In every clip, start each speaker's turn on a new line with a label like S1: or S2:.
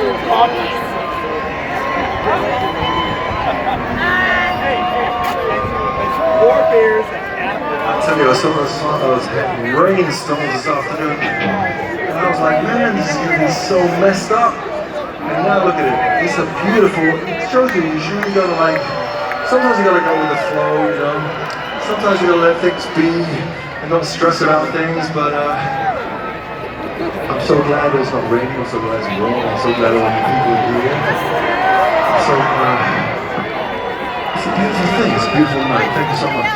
S1: I tell you, I saw those rainstorms this afternoon, and I was like, man, this is going to be so messed up. And now look at it, it's a beautiful, it shows you really got to like, sometimes you got to go with the flow, you know. Sometimes you got to let things be and not stress about things, but I'm so glad it's not raining, I'm so glad it's warm, I'm so glad all the people are here. So, it's a beautiful thing, it's a beautiful night. Thank you so much.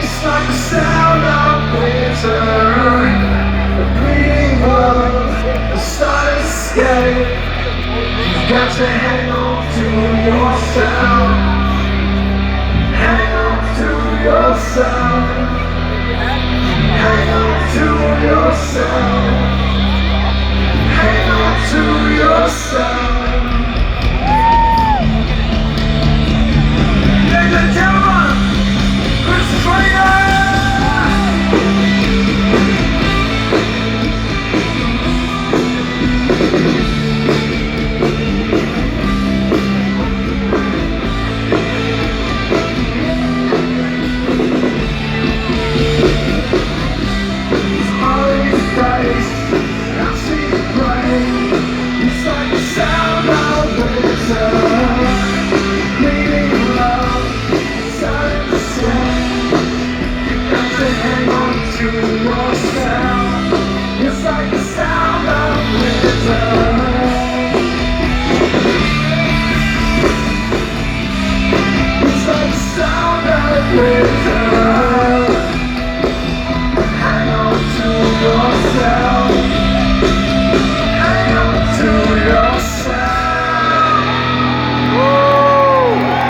S2: It's like the sound of winter, the bleeding love, the sun escape. You've got to hang on to yourself, hang on to yourself, hang on to yourself, hang on to yourself. Ladies and gentlemen, I see the rain.